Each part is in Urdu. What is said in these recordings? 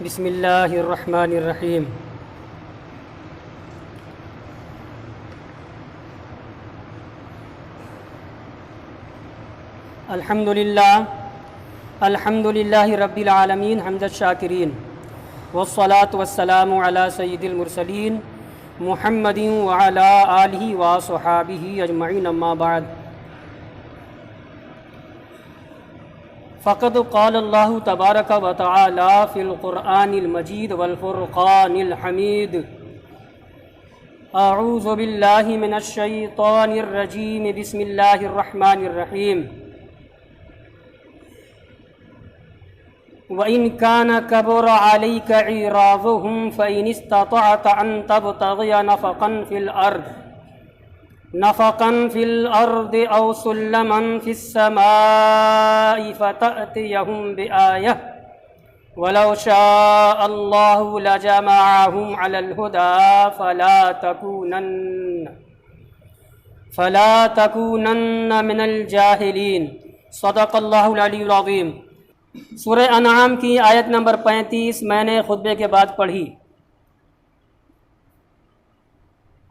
بسم اللہ الرحمن الرحیم۔ الحمد للہ رب العالمین حمد الشاکرین، والصلاة والسلام علی سید المرسلین محمد وعلی آلہ وصحابہ اجمعین، اما بعد، فقد قال اللہ تبارک و تعالی فی القرآن المجید والفرقان الحمید۔ اعوذ باللہ من الشیطان الرجیم، بسم اللہ الرحمن الرحیم۔ وَإِن كَانَ كَبُرَ عَلَيْكَ إِعْرَاضُهُمْ فَإِنِ اسْتَطَعْتَ أَن تَبْتَغِيَ نَفَقًا فِي الْأَرْضِ أَوْ سُلَّمًا فِي السَّمَاءِ فَتَأْتِيَهُمْ بِآيَةٍ وَلَوْ شَاءَ اللَّهُ لَجَمَعَهُمْ عَلَى الْهُدَى فَلَا تَكُونَنَّ مِنَ الْجَاهِلِينَ۔ صدق اللہ العلی العظیم۔ سورہ انعام کی آیت نمبر 35 میں نے خطبے کے بعد پڑھی۔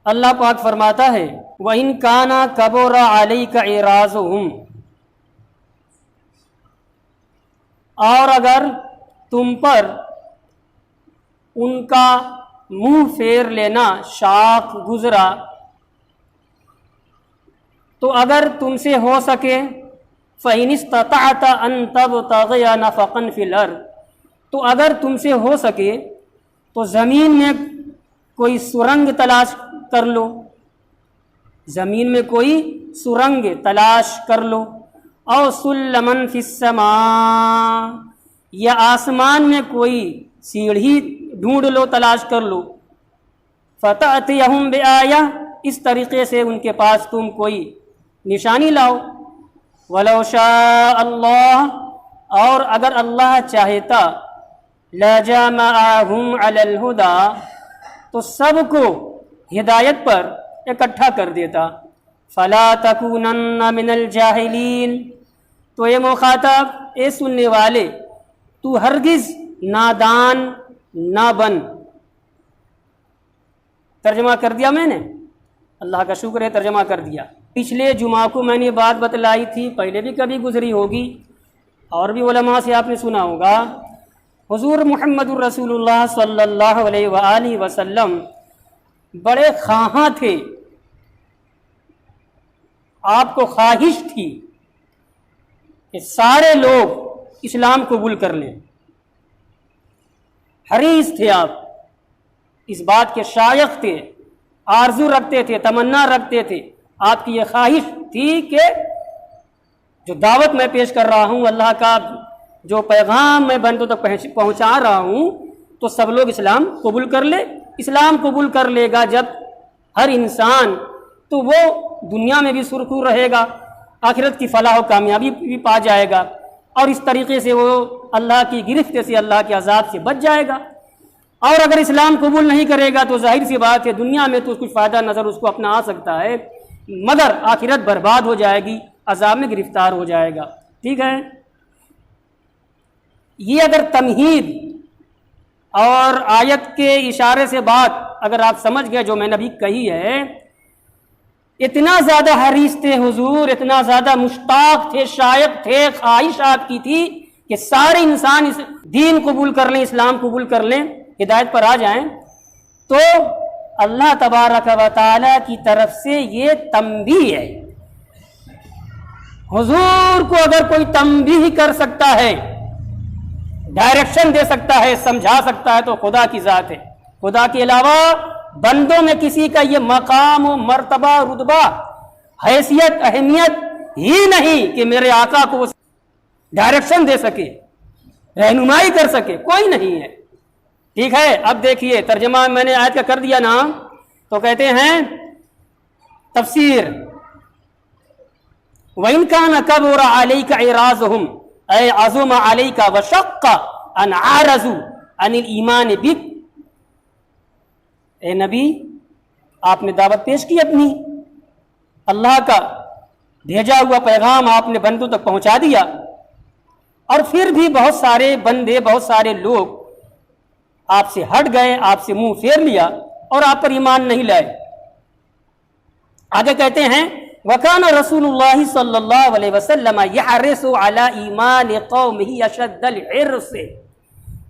اللہ پاک فرماتا ہے وَإِن كَانَ كَبُرَ عَلَيْكَ إِعْرَاضُهُمْ، اور اگر تم پر ان کا منہ پھیر لینا شاق گزرا، تو اگر تم سے ہو سکے فَإِنِ اسْتَطَعْتَ أَن تَبْتَغِيَ نَفَقًا فِي الْأَرْضِ، تو اگر تم سے ہو سکے تو زمین میں کوئی سرنگ تلاش کر لو، زمین میں کوئی سرنگ تلاش کر لو، او سلمن فی السماء، یا آسمان میں کوئی سیڑھی ڈھونڈ لو، تلاش کر لو، فَتَأْتِيَهُمْ بِآیَةٍ، اس طریقے سے ان کے پاس تم کوئی نشانی لاؤ، وَلَوْ شَاءَ اللَّهُ، اور اگر اللہ چاہتا، لَجَمَعَهُمْ عَلَى الْهُدَى، تو سب کو ہدایت پر اکٹھا کر دیتا، فَلَا تَكُونَنَّ مِنَ الْجَاهِلِينَ، تو یہ مخاطب، اے سننے والے، تو ہرگز نادان نہ بن۔ ترجمہ کر دیا میں نے، اللہ کا شکر ہے ترجمہ کر دیا۔ پچھلے جمعہ کو میں نے بات بتلائی تھی، پہلے بھی کبھی گزری ہوگی اور بھی علماء سے آپ نے سنا ہوگا، حضور محمد الرسول اللہ صلی اللہ علیہ وآلہ وسلم بڑے خواہاں تھے، آپ کو خواہش تھی کہ سارے لوگ اسلام قبول کر لیں، حریص تھے آپ، اس بات کے شائق تھے، آرزو رکھتے تھے، تمنا رکھتے تھے، آپ کی یہ خواہش تھی کہ جو دعوت میں پیش کر رہا ہوں، اللہ کا جو پیغام میں بندوں تک پہنچا رہا ہوں، تو سب لوگ اسلام قبول کر لے۔ اسلام قبول کر لے گا جب ہر انسان، تو وہ دنیا میں بھی سرخرو رہے گا، آخرت کی فلاح و کامیابی بھی پا جائے گا، اور اس طریقے سے وہ اللہ کی گرفت سے، اللہ کے عذاب سے بچ جائے گا۔ اور اگر اسلام قبول نہیں کرے گا تو ظاہر سی بات ہے دنیا میں تو کچھ فائدہ نظر اس کو اپنا آ سکتا ہے، مگر آخرت برباد ہو جائے گی، عذاب میں گرفتار ہو جائے گا۔ ٹھیک ہے، یہ اگر تمہید اور آیت کے اشارے سے بات اگر آپ سمجھ گئے جو میں نے ابھی کہی ہے، اتنا زیادہ حریص تھے حضور، اتنا زیادہ مشتاق تھے، شائق تھے، خواہش آپ کی تھی کہ سارے انسان اس دین قبول کر لیں، اسلام قبول کر لیں، ہدایت پر آ جائیں، تو اللہ تبارک و تعالی کی طرف سے یہ تنبیہ ہے۔ حضور کو اگر کوئی تنبیہ کر سکتا ہے، ڈائریکشن دے سکتا ہے، سمجھا سکتا ہے، تو خدا کی ذات ہے۔ خدا کے علاوہ بندوں میں کسی کا یہ مقام و مرتبہ، رتبہ، حیثیت، اہمیت ہی نہیں کہ میرے آقا کو ڈائریکشن دے سکے، رہنمائی کر سکے، کوئی نہیں ہے۔ ٹھیک ہے، اب دیکھیے ترجمہ میں نے آیت کا کر دیا نا، تو کہتے ہیں تفسیر، وَإِن كَانَ كَبُرَ عَلَيْكَ إِعْرَاضُهُمْ اے عظم علیک وشق ان عارضوا عن الایمان بک، اے نبی آپ نے دعوت پیش کی اپنی، اللہ کا بھیجا ہوا پیغام آپ نے بندوں تک پہنچا دیا، اور پھر بھی بہت سارے بندے، بہت سارے لوگ آپ سے ہٹ گئے، آپ سے منہ پھیر لیا اور آپ پر ایمان نہیں لائے۔ آگے کہتے ہیں وَكَانَ رسول اللہ صلی اللہ علیہ وسلم يحرص على ایمان قومه اشد الحرص،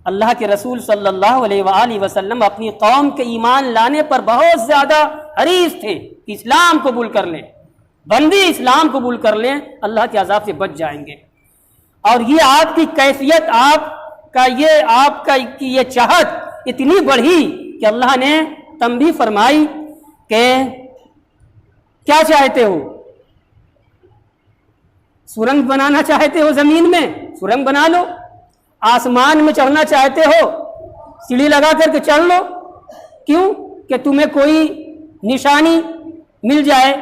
اللہ کے رسول صلی اللہ علیہ وآلہ وسلم اپنی قوم کے ایمان لانے پر بہت زیادہ حریص تھے کہ اسلام قبول کر لیں، بندی اسلام قبول کر لیں، اللہ کے عذاب سے بچ جائیں گے۔ اور یہ آپ کی کیفیت، آپ کی یہ چاہت اتنی بڑھی کہ اللہ نے تنبیہ فرمائی کہ کیا چاہتے ہو؟ سرنگ بنانا چاہتے ہو زمین میں؟ سرنگ بنا لو۔ آسمان میں چڑھنا چاہتے ہو؟ سیڑھی لگا کر کے چڑھ لو۔ کیوں؟ کہ تمہیں کوئی نشانی مل جائے،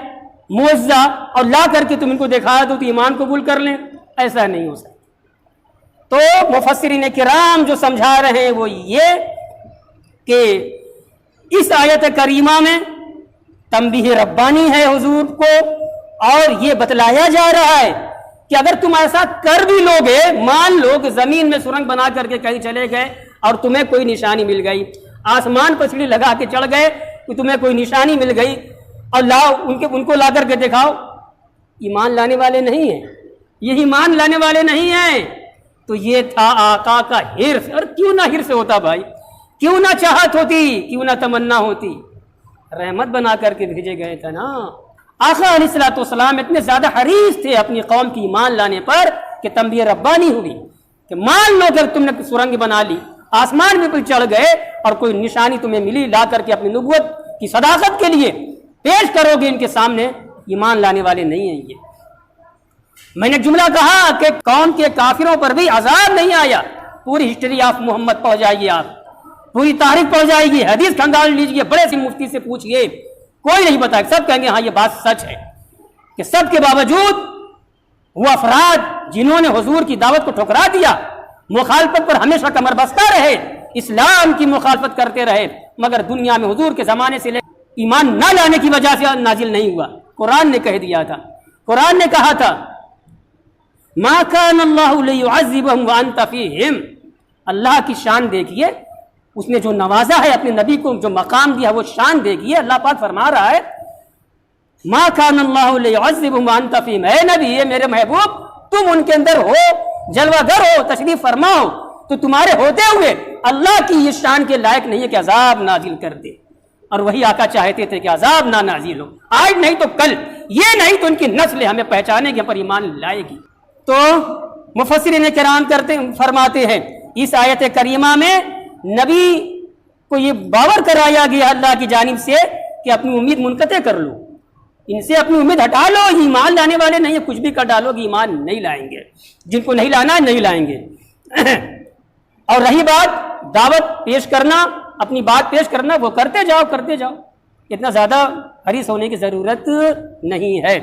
معجزہ، اور لا کر کے تم ان کو دکھا دو تو ایمان قبول کر لیں۔ ایسا نہیں ہو سکتا۔ تو مفسرین کرام جو سمجھا رہے ہیں وہ یہ کہ اس آیت کریمہ میں تنبیہ ربانی ہے حضور کو، اور یہ بتلایا جا رہا ہے کہ اگر تم ایسا کر بھی لوگے، مان لو کہ زمین میں سرنگ بنا کر کے کہیں چلے گئے اور تمہیں کوئی نشانی مل گئی، آسمان پر سیڑھی لگا کے چڑھ گئے کہ تمہیں کوئی نشانی مل گئی، اور لاؤ ان کو لا کر کے دکھاؤ، ایمان لانے والے نہیں ہیں، یہ ایمان لانے والے نہیں ہیں۔ تو یہ تھا آقا کا حرص۔ اور کیوں نہ حرص ہوتا بھائی، کیوں نہ چاہت ہوتی، کیوں نہ تمنا ہوتی، رحمت بنا کر کے بھیجے گئے تھے نا۔ آقا علیہ الصلوۃ والسلام اتنے زیادہ حریص تھے اپنی قوم کی ایمان لانے پر کہ تنبیہ ربانی ہوئی کہ مان لو کہ تم نے سرنگ بنا لی، آسمان میں کوئی چڑھ گئے اور کوئی نشانی تمہیں ملی، لا کر کے اپنی نبوت کی صداقت کے لیے پیش کرو گے ان کے سامنے، ایمان لانے والے نہیں ہیں یہ۔ میں نے جملہ کہا کہ قوم کے کافروں پر بھی عذاب نہیں آیا۔ پوری ہسٹری آف محمد پڑھ جائیے، آپ پوری تاریخ پڑھ جائے گی، حدیث کھنگال لیجیے، بڑے سے مفتی سے پوچھئے، کوئی نہیں بتا، سب کہیں گے ہاں یہ بات سچ ہے کہ سب کے باوجود وہ افراد جنہوں نے حضور کی دعوت کو ٹھکرا دیا، مخالفت پر ہمیشہ کمر بستہ رہے، اسلام کی مخالفت کرتے رہے، مگر دنیا میں حضور کے زمانے سے ایمان نہ لانے کی وجہ سے نازل نہیں ہوا۔ قرآن نے کہہ دیا تھا، قرآن نے کہا تھا ما کان اللہ لیعذبہم وانت فیہم۔ اللہ کی شان دیکھیے، اس نے جو نوازا ہے اپنے نبی کو، جو مقام دیا وہ شان دیکھیے۔ اللہ پاک فرما رہا ہے ما کان اللہ لیعذبہم وانت فیہم، اے نبی، اے میرے محبوب، تم ان کے اندر ہو، جلوہ گر ہو، تشریف فرما ہو، تو تمہارے ہوتے ہوئے اللہ کی یہ شان کے لائق نہیں ہے کہ عذاب نازل کر دے۔ اور وہی آقا چاہتے تھے کہ عذاب نہ نازل ہو، آج نہیں تو کل، یہ نہیں تو ان کی نسل ہمیں پہچانے گی، پر ایمان لائے گی۔ تو مفسرین کرام فرماتے ہیں اس آیت کریمہ میں نبی کو یہ باور کرایا گیا اللہ کی جانب سے کہ اپنی امید منقطع کر لو، ان سے اپنی امید ہٹا لو، ایمان لانے والے نہیں ہیں، کچھ بھی کر ڈالو گے ایمان نہیں لائیں گے، جن کو نہیں لانا ہے نہیں لائیں گے۔ اور رہی بات دعوت پیش کرنا، اپنی بات پیش کرنا، وہ کرتے جاؤ، اتنا زیادہ حریص ہونے کی ضرورت نہیں ہے۔